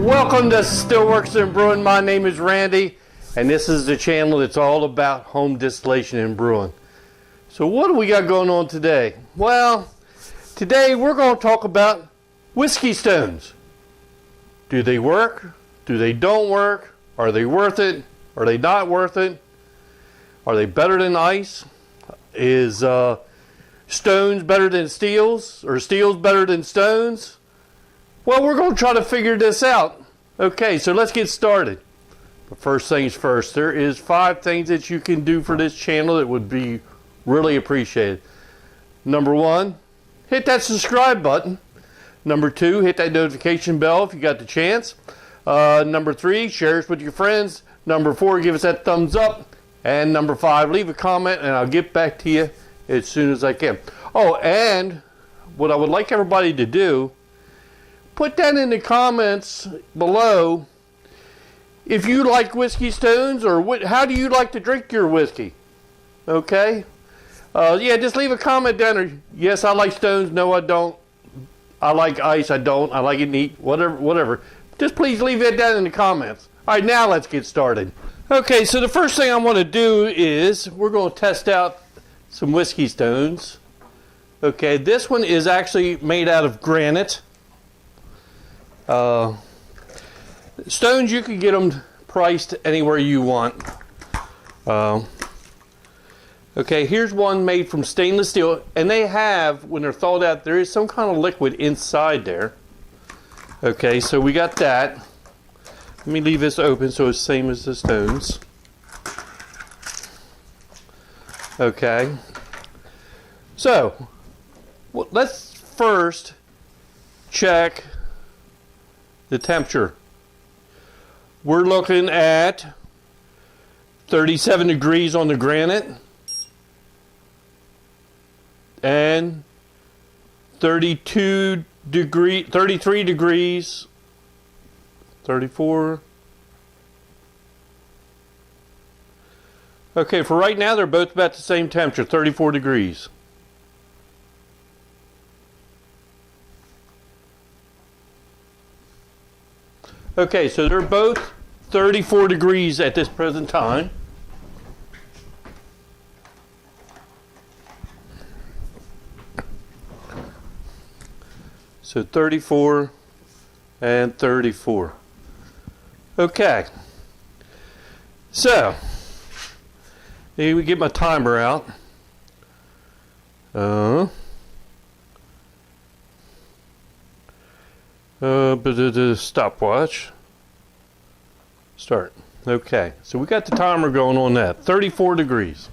Welcome to Stillworks and Brewing. My name is Randy, and this is the channel that's all about home distillation and brewing. So what do we got going on today? Well, today we're going to talk about whiskey stones. Do they work? Do they don't work? Are they worth it? Are they not worth it? Are they better than ice? Is stones better than steels? Or steels better than stones? Well, we're going to try to figure this out. Okay, so let's get started. But first things first, there is 5 things that you can do for this channel that would be really appreciated. Number 1, hit that subscribe button. Number 2, hit that notification bell if you got the chance. Number 3, share it with your friends. Number 4, give us that thumbs up. And number 5, leave a comment and I'll get back to you as soon as I can. Oh, and what I would like everybody to do, put that in the comments below if you like whiskey stones, or how do you like to drink your whiskey? Okay? Yeah, just leave a comment down there. Yes, I like stones. No, I don't. I like ice. I don't. I like it neat. Whatever. Just please leave it down in the comments. All right, now let's get started. Okay, so the first thing I want to do is we're going to test out some whiskey stones. Okay, this one is actually made out of granite. Stones, you can get them priced anywhere you want. Okay, here's one made from stainless steel, and they have, when they're thawed out, there is some kind of liquid inside there. Okay, so we got that. Let me leave this open so it's the same as the stones. Okay, so let's first check the temperature. We're looking at 37 degrees on the granite and 33 degrees, 34. Okay, for right now they're both about the same temperature, 34 degrees. Okay, so they're both 34 degrees at this present time. So 34 and 34. Okay. So, let me get my timer out. Stopwatch. Start. Okay, so we got the timer going on that. 34 degrees.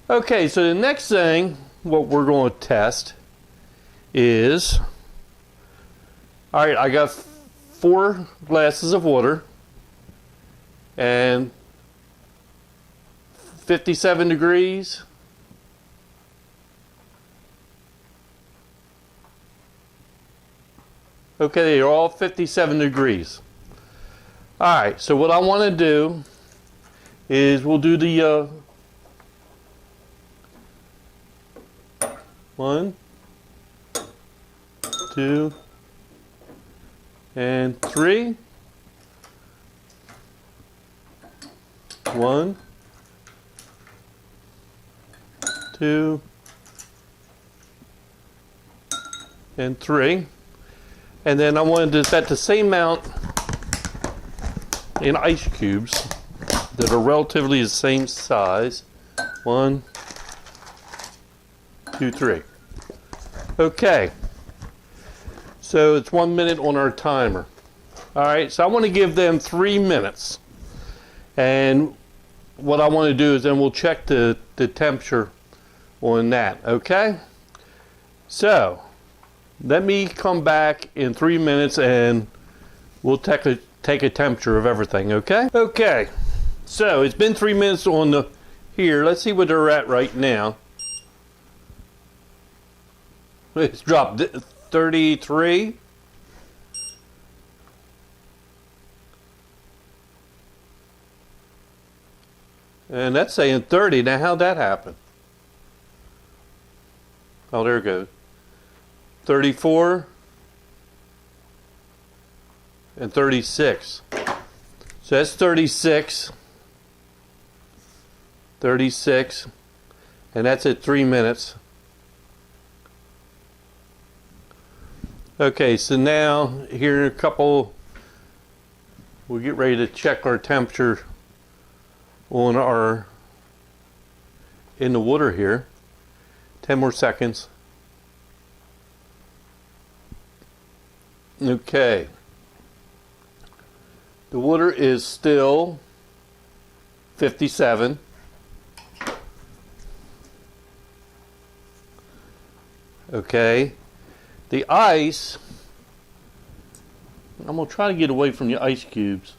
Okay, so the next thing, what we're going to test is, all right, I got 4 glasses of water and 57 degrees. Okay, they're all 57 degrees. All right, so what I want to do is we'll do the 1, 2, and 3. 1, 2, and 3. And then I wanted to set the same amount in ice cubes that are relatively the same size. 1, 2, 3. Okay. So it's 1 minute on our timer. All right, so I want to give them 3 minutes. And what I want to do is then we'll check the temperature on that, okay? So, let me come back in 3 minutes and we'll take a temperature of everything, okay? Okay, so it's been 3 minutes on the here. Let's see where they're at right now. It's dropped 33. And that's saying 30. Now, how'd that happen? Oh, there it goes. 34. and 36. So that's 36, 36, and that's at 3 minutes. Okay, so now here in a couple, we'll get ready to check our temperature on our, in the water here. 10 more seconds. Okay. The water is still 57. Okay. The ice, I'm going to try to get away from the ice cubes.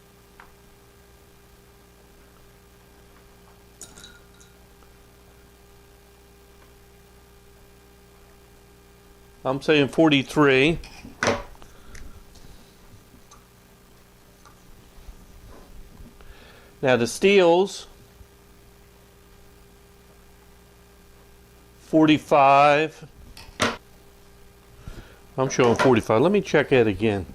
I'm saying 43. Now the steels, 45. I'm showing 45. Let me check it again.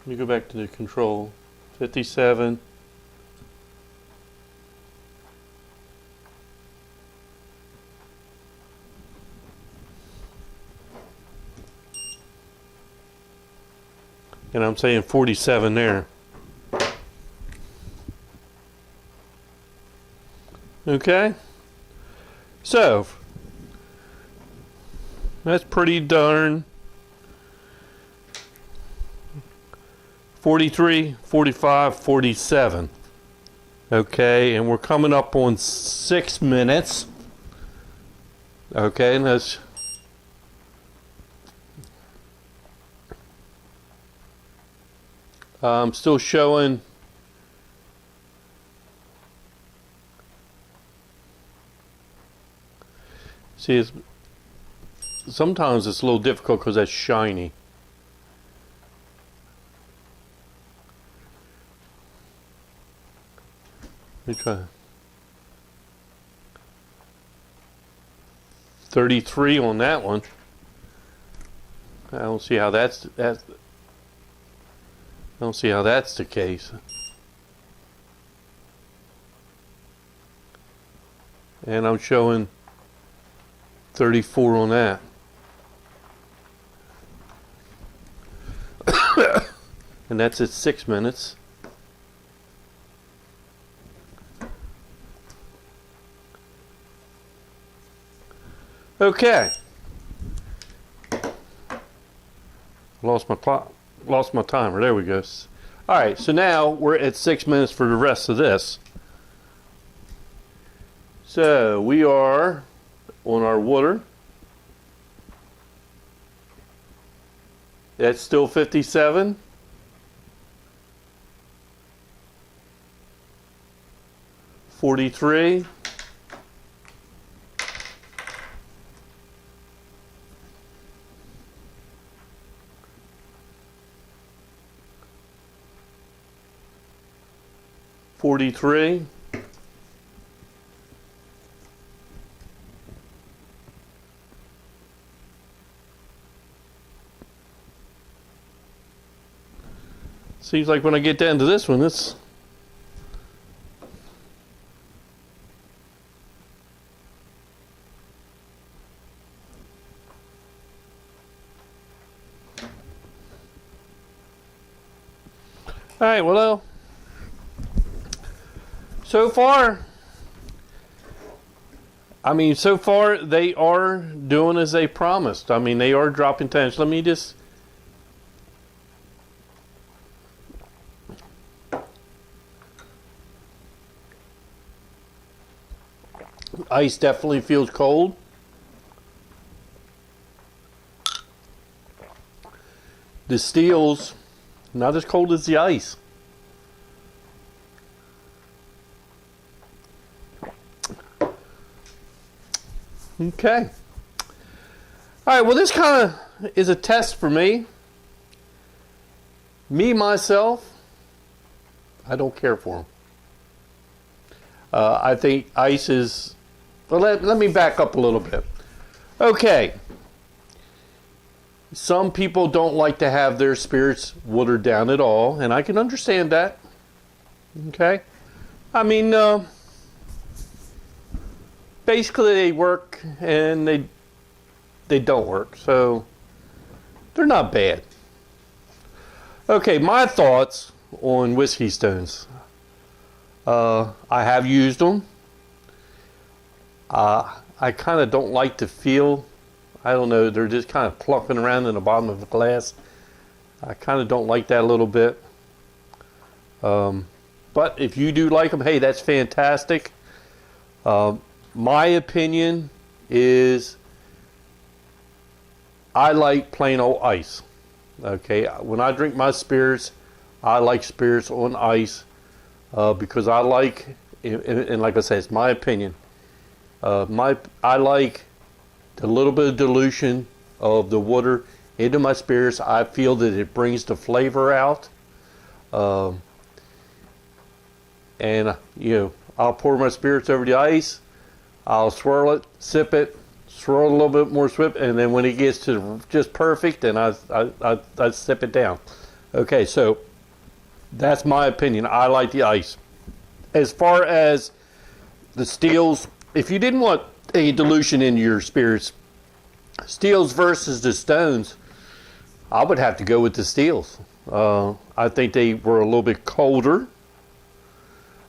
Let me go back to the control. 57. And I'm saying 47 there. Okay. So, that's pretty darn. 43, 45, 47. Okay, and we're coming up on 6 minutes. Okay, and that's still showing see sometimes it's a little difficult because that's shiny. Let me try 33 on that one. I don't see how that's I don't see how that's the case. And I'm showing 34 on that. And that's at 6 minutes. Okay. Lost my timer. There we go. All right, so now we're at 6 minutes for the rest of this. So we are on our water. That's still 57. 43. 43. 'Seems like when I get down to this one, it's all right. Well, so far, so far they are doing as they promised. They are dropping temps. Let me just ice definitely feels cold. The steel's not as cold as the ice. Okay. All right, well, this kind of is a test for me. Me, myself, I don't care for them. I think ice is, well, let me back up a little bit. Okay. Some people don't like to have their spirits watered down at all, and I can understand that. Okay? I mean, basically they work and they don't work, so they're not bad. Okay, my thoughts on whiskey stones. I have used them. I kind of don't like to feel, I don't know, they're just kind of plucking around in the bottom of the glass. I kind of don't like that a little bit. But if you do like them, hey, that's fantastic. My opinion is I like plain old ice. Okay, when I drink my spirits, I like spirits on ice because I like, and like I said, it's my opinion. I like the little bit of dilution of the water into my spirits. I feel that it brings the flavor out. And I'll pour my spirits over the ice. I'll swirl it, sip it, swirl a little bit more, sip, and then when it gets to just perfect, then I sip it down. Okay, so that's my opinion. I like the ice. As far as the steels, if you didn't want any dilution in your spirits, steels versus the stones, I would have to go with the steels. I think they were a little bit colder.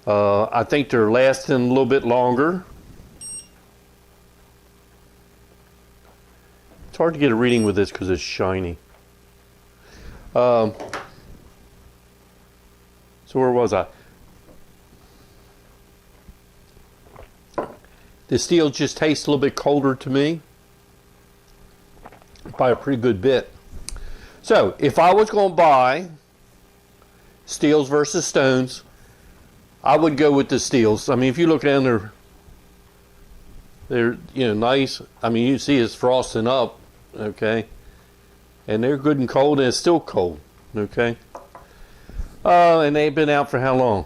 I think they're lasting a little bit longer. It's hard to get a reading with this because it's shiny. So where was I? The steel just tastes a little bit colder to me by a pretty good bit. So if I was going to buy steels versus stones, I would go with the steels. I mean, if you look down they're nice. I mean, you see it's frosting up, okay, and they're good and cold, and it's still cold, okay. And they've been out for how long?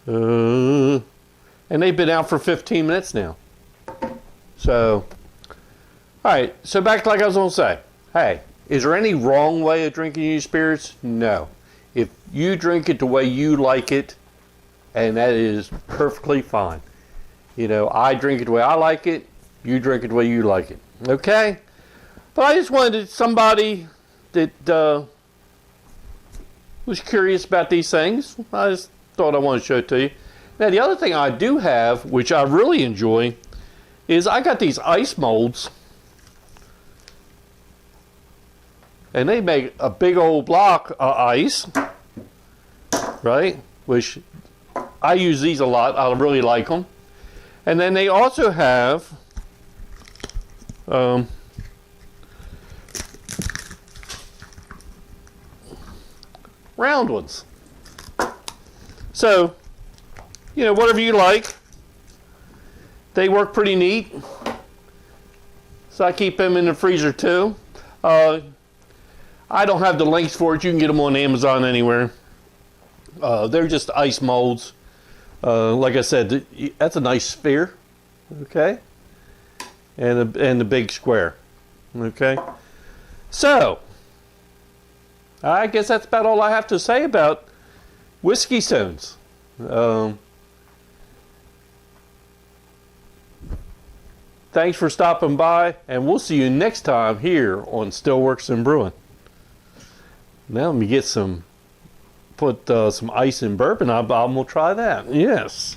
And they've been out for 15 minutes now. So, all right. So back to like I was going to say. Hey, is there any wrong way of drinking your spirits? No. If you drink it the way you like it, and that is perfectly fine. I drink it the way I like it. You drink it the way you like it. Okay? But I just wanted somebody that was curious about these things. I just thought I wanted to show it to you. Now, the other thing I do have, which I really enjoy, is I got these ice molds. And they make a big old block of ice, right? Which I use these a lot. I really like them. And then they also have round ones. So, whatever you like. They work pretty neat. So I keep them in the freezer too. I don't have the links for it. You can get them on Amazon anywhere. They're just ice molds. Like I said, that's a nice sphere. Okay. And the big square. Okay. So, I guess that's about all I have to say about whiskey stones. Thanks for stopping by, and we'll see you next time here on Stillworks and Brewing. Now let me get put some ice in bourbon. I'm gonna try that. Yes.